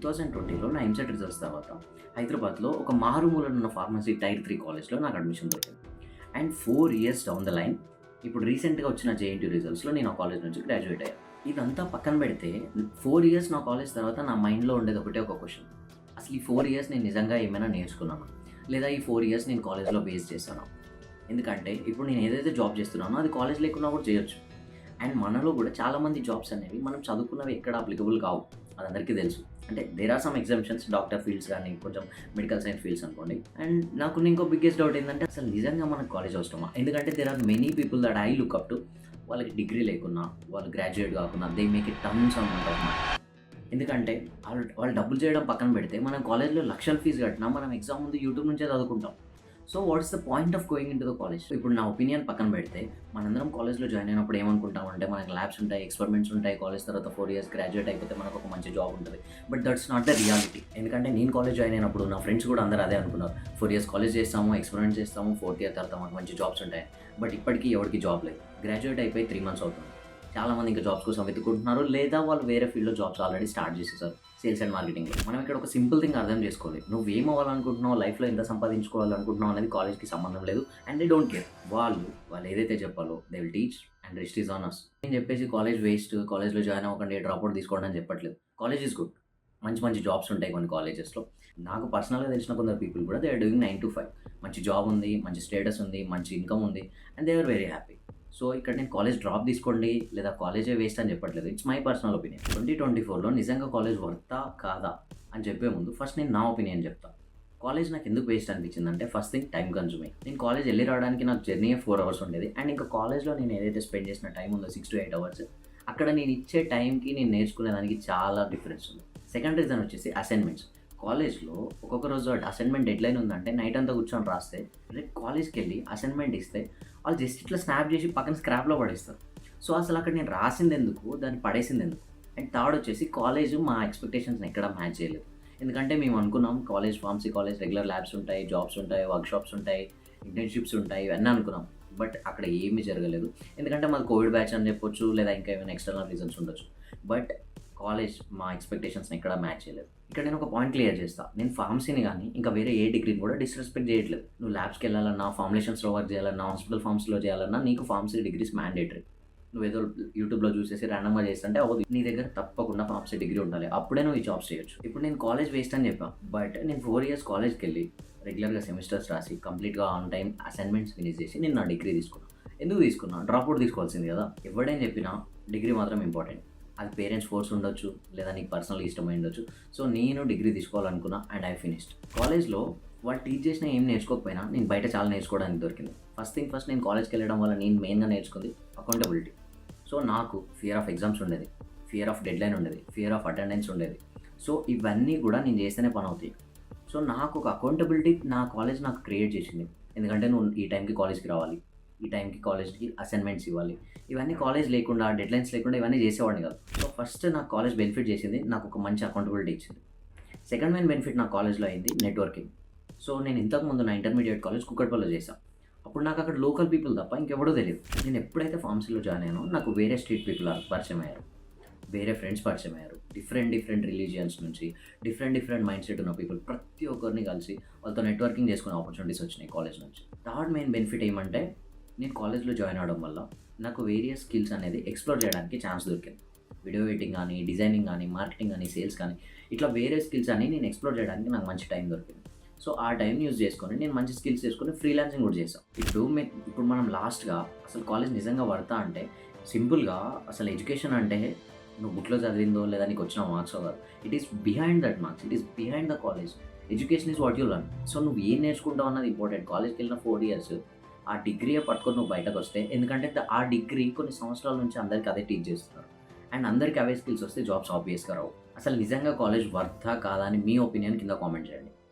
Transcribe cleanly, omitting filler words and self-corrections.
2020లో నా ఎంసెట్ రిజల్ట్స్ తర్వాత హైదరాబాద్‌లో ఒక మారుమూలన ఉన్న ఫార్మసీ టైర్ 3 కాలేజ్‌లో నాకు అడ్మిషన్ దొరికింది. And 4 years down the line ఇప్పుడు రీసెంట్‌గా వచ్చిన జేఎన్‌టీయూ రిజల్ట్స్‌లో నేను ఆ కాలేజ్ నుంచి గ్రాడ్యుయేట్ అయ్యాను. ఇదంతా పక్కన పెడితే 4 ఇయర్స్ నా కాలేజ్ తర్వాత నా మైండ్‌లో ఉండేది ఒకటే ఒక క్వెషన్. అసలు ఈ 4 ఇయర్స్ నేను నిజంగా ఏమైనా నేర్చుకున్నానా? లేదా ఈ 4 ఇయర్స్ నేను కాలేజ్‌లో వేస్ట్ చేశానా? ఎందుకంటే ఇప్పుడు నేను ఏదైతే జాబ్ చేస్తున్నానో అది కాలేజ్ లేకున్నా కూడా చేయొచ్చు. అండ్ మనలో కూడా చాలామంది జాబ్స్ అనేవి మనం చదువుకున్నవి ఎక్కడ అప్లికబుల్ కావు. అది అందరికీ తెలుసు. అంటే there are some exemptions doctor fields కానీ కొంచెం మెడికల్ సైన్స్ ఫీల్డ్స్ అనుకోండి. అండ్ నాకున్న ఇంకో బిగ్గెస్ట్ డౌట్ ఏంటంటే అసలు నిజంగా మనకు కాలేజ్ అవసరమా? ఎందుకంటే there are many people that I look up to. వాళ్ళకి డిగ్రీ లేకున్నా, వాళ్ళు గ్రాడ్యుయేట్ కాకున్నా they make it tons amount of money. ఎందుకంటే వాళ్ళు డబ్బులు చేయడం పక్కన పెడితే మనం కాలేజ్‌లో లక్షల ఫీజు కట్టినా మనం ఎగ్జామ్ ముందు యూట్యూబ్ నుంచే చదువుకుంటాం. So what's the point of going into the college? ఇప్పుడు నా ఒపీనియన్ పక్కన పెడితే మనందరం కాలేజ్‌లో జాయిన్ అయినప్పుడు ఏమనుకుంటామంటే మనకి ల్యాబ్స్ ఉంటాయి, ఎక్స్పెరిమెంట్స్ ఉంటాయి. కాలేజ్ తర్వాత 4 ఇయర్స్ గ్రాడ్యుయేట్ అయిపోతే మనకు ఒక మంచి జాబ్ ఉంటుంది. But that's not the reality. ఎందుకంటే నేను కాలేజ్ జాయిన్ అయినప్పుడు నా ఫ్రెండ్స్ కూడా అందరూ అదే అనుకున్నారు. 4 ఇయర్స్ కాలేజ్ చేస్తాము, ఎక్స్పెరిమెంట్స్ చేస్తాము, 4th ఇయర్ తర్వాత మాకు మంచి జాబ్స్ ఉంటాయి. బట్ ఇప్పటికీ ఎవరికీ జాబ్ లేదు. గ్రాడ్యుయేట్ అయిపోయి 3 మంత్స్ అవుతుంది. చాలామంది ఇంకా జాబ్స్ కోసం వెతుక్కుంటున్నారు, లేదా వాళ్ళు వేరే ఫీల్డ్‌లో జాబ్స్ ఆల్రెడీ స్టార్ట్ చేసేసారు. సేల్స్ అండ్ మార్కెటింగ్‌లో. మనం ఇక్కడ ఒక సింపుల్ థింగ్ అర్థం చేసుకోవాలి. నువ్వేం అవ్వాలనుకుంటున్నావు, లైఫ్‌లో ఎంత సంపాదించుకోవాలనుకుంటున్నావు అనేది కాలేజ్‌కి సంబంధం లేదు. And they don't care. వాళ్ళు ఏదైతే చెప్పాలో they will teach and rest is on us. నేను చెప్పేసి కాలేజ్ వేస్ట్, కాలేజ్‌లో జాయిన్ అవ్వకండి, డ్రాప్ అవుట్ తీసుకోండి అని చెప్పట్లేదు. College is good. మంచి మంచి జాబ్స్ ఉంటాయి కొన్ని కాలేజెస్‌లో. నాకు పర్సనల్‌గా తెలిసిన కొందరు పీపుల్ కూడా దే ఆర్ డూయింగ్ 9-5. మంచి జాబ్ ఉంది, మంచి స్టేటస్ ఉంది, మంచి ఇన్‌కమ్ ఉంది. And they are very happy. So ఇక్కడ నేను కాలేజ్ డ్రాప్ తీసుకోండి లేదా కాలేజే వేస్ట్ అని చెప్పట్లేదు. It's my personal opinion. 2024లో నిజంగా కాలేజ్ వర్తా కాదా అని చెప్పే ముందు ఫస్ట్ నేను నా ఒపీనియన్ చెప్తా. కాలేజ్ నాకు ఎందుకు వేస్ట్ అనిపించిందంటే ఫస్ట్ థింగ్ టైం కన్జ్యూమింగ్. నేను కాలేజ్ వెళ్ళి రావడానికి నాకు జర్నీ 4 అవర్స్ ఉండేది. అండ్ ఇంకా కాలేజ్లో నేను ఏదైతే స్పెండ్ చేసిన టైం ఉందో 6-8 అవర్స్, అక్కడ నేను ఇచ్చే టైంకి నేను నేర్చుకునే దానికి చాలా డిఫరెన్స్ ఉంది. సెకండ్ రీజన్ వచ్చేసి అసైన్మెంట్స్. కాలేజ్లో ఒక్కొక్క రోజు అసైన్మెంట్ డెడ్లైన్ ఉందంటే నైట్ అంతా కూర్చొని రాస్తే రేపు కాలేజ్కి వెళ్ళి అసైన్మెంట్ ఇస్తే వాళ్ళు జస్ట్ ఇట్లా స్నాప్ చేసి పక్కన స్క్రాప్లో పడేస్తారు. సో అసలు అక్కడ నేను రాసింది ఎందుకు, దాన్ని పడేసింది ఎందుకు? అండ్ థర్డ్ వచ్చేసి కాలేజ్ మా ఎక్స్పెక్టేషన్స్ని ఎక్కడ మ్యాచ్ చేయలేదు. ఎందుకంటే మేము అనుకున్నాం college pharmacy college regular labs ఉంటాయి, జాబ్స్ ఉంటాయి, వర్క్షాప్స్ ఉంటాయి, ఇంటర్న్షిప్స్ ఉంటాయి, ఇవన్నీ అనుకున్నాం. బట్ అక్కడ ఏమీ జరగలేదు. ఎందుకంటే మాది కోవిడ్ బ్యాచ్ అని చెప్పొచ్చు, లేదా ఇంకా ఏమైనా ఎక్స్టర్నల్ రీజన్స్ ఉండొచ్చు. బట్ కాలేజ్ మా ఎక్స్పెక్టేషన్స్ని ఎక్కడ మ్యాచ్ చేయలేదు. ఇక్కడ నేను ఒక పాయింట్ క్లియర్ చేస్తాను. నేను ఫార్మసీని కానీ ఇంకా వేరే ఏ డిగ్రీని కూడా డిస్రెస్పెక్ట్ చేయట్లేదు. నువ్వు ల్యాబ్స్కి వెళ్ళాలన్నా, ఫార్ములేషన్స్లో వర్క్ చేయాలన్నా, హాస్పిటల్ ఫార్మ్స్లో చేయాలన్నా నీకు ఫార్మసీ డిగ్రీస్ మ్యాండేటరీ. నువ్వేదో యూట్యూబ్లో చూసేసి ర్యాండమ్గా చేస్తుంటే అవ్వదు. నీ దగ్గర తప్పకుండా ఫార్మసీ డిగ్రీ ఉండాలి. అప్పుడే నువ్వు ఈ జాబ్స్ చేయొచ్చు. ఇప్పుడు నేను కాలేజ్ వేస్ట్ అని చెప్పాను. బట్ నేను 4 ఇయర్స్ కాలేజ్కి వెళ్ళి రెగ్యులర్గా సెమిస్టర్స్ రాసి కంప్లీట్గా ఆన్ టైం అసైన్మెంట్స్ ఫినిష్ చేసి నేను నా డిగ్రీ తీసుకున్నాను. ఎందుకు తీసుకున్నా? డ్రాప్ అవుట్ తీసుకోవాల్సింది కదా. ఎవడేం చెప్పినా డిగ్రీ మాత్రం ఇంపార్టెంట్. అది పేరెంట్స్ ఫోర్స్ ఉండొచ్చు, లేదా నీకు పర్సనల్గా ఇష్టమై ఉండొచ్చు. సో నేను డిగ్రీ తీసుకోవాలనుకున్నా అండ్ ఐ ఫినిష్డ్. కాలేజ్లో వాళ్ళు టీచ్ చేసిన ఏం నేర్చుకోకపోయినా నేను బయట చాలా నేర్చుకోవడానికి దొరికింది. ఫస్ట్ నేను కాలేజ్కి వెళ్ళడం వల్ల నేను మెయిన్గా నేర్చుకుంది అకౌంటబిలిటీ. సో నాకు ఫియర్ ఆఫ్ ఎగ్జామ్స్ ఉండేది, ఫియర్ ఆఫ్ డెడ్లైన్ ఉండేది, ఫియర్ ఆఫ్ అటెండెన్స్ ఉండేది. సో ఇవన్నీ కూడా నేను చేస్తేనే పని అవుతాయి. సో నాకు ఒక అకౌంటబిలిటీ నా కాలేజ్ నాకు క్రియేట్ చేసింది. ఎందుకంటే నువ్వు ఈ టైంకి కాలేజ్కి రావాలి, ఈ టైంకి కాలేజ్కి అసైన్మెంట్స్ ఇవ్వాలి. ఇవన్నీ కాలేజ్ లేకుండా, డెడ్లైన్స్ లేకుండా ఇవన్నీ చేసేవాడిని కాదు. సో ఫస్ట్ నాకు కాలేజ్ బెనిఫిట్ చేసింది, నాకు ఒక మంచి అకౌంటబిలిటీ ఇచ్చింది. సెకండ్ మెయిన్ బెనిఫిట్ నా కాలేజ్లో అయింది నెట్వర్కింగ్. సో నేను ఇంతకుముందు నా ఇంటర్మీడియట్ కాలేజ్ కుక్కట్పల్లిలో చేశాను. అప్పుడు నాకు అక్కడ లోకల్ పీపుల్ తప్ప ఇంకెవడో తెలియదు. నేను ఎప్పుడైతే ఫార్మసీలో జాయిన్ అయ్యానో నాకు వేరే స్ట్రీట్ పీపుల్ పరిచయం అయ్యారు, వేరే ఫ్రెండ్స్ పరిచయం అయ్యారు. డిఫరెంట్ రిలీజియన్స్ నుంచి డిఫరెంట్ మైండ్ సెట్ ఉన్న పీపుల్ ప్రతి ఒక్కరిని కలిసి వాళ్ళతో నెట్వర్కింగ్ చేసుకునే ఆపర్చునిటీస్ వచ్చినాయి కాలేజ్ నుంచి. థర్డ్ మెయిన్ బెనిఫిట్ ఏమంటే నేను కాలేజ్లో జాయిన్ అవ్వడం వల్ల నాకు వేరియస్ స్కిల్స్ అనేది ఎక్స్ప్లోర్ చేయడానికి ఛాన్స్ దొరికింది. వీడియో ఎడిటింగ్ కానీ, డిజైనింగ్ కానీ, మార్కెటింగ్ కానీ, సేల్స్ కానీ, ఇట్లా వేరే స్కిల్స్ అని నేను ఎక్స్ప్లోర్ చేయడానికి నాకు మంచి టైం దొరికింది. సో ఆ టైం యూజ్ చేసుకొని నేను మంచి స్కిల్స్ చేసుకొని ఫ్రీలాన్సింగ్ కూడా చేసాం. ఇప్పుడు మనం లాస్ట్గా అసలు కాలేజ్ నిజంగా పడతా అంటే సింపుల్గా అసలు ఎడ్యుకేషన్ అంటే నువ్వు బుక్లో చదివిందో లేదా నీకు వచ్చిన మార్క్స్ కాదు. It is behind that marks, it is behind the college. Education is what you learn. So నువ్వు ఏం నేర్చుకుంటావు అన్నది ఇంపార్టెంట్. కాలేజ్కి వెళ్ళిన 4 ఇయర్స్ ఆ డిగ్రీయే పట్టుకొని నువ్వు బయటకు వస్తే, ఎందుకంటే ఆ డిగ్రీ కొన్ని సంవత్సరాల నుంచి అందరికీ అదే టీచ్ చేస్తున్నారు. అండ్ అందరికీ అవే స్కిల్స్ వస్తే జాబ్స్ ఆబ్వియస్గా రావు. అసలు నిజంగా కాలేజ్ వర్తా కాదా అని మీ ఒపీనియన్ కింద కామెంట్ చేయండి.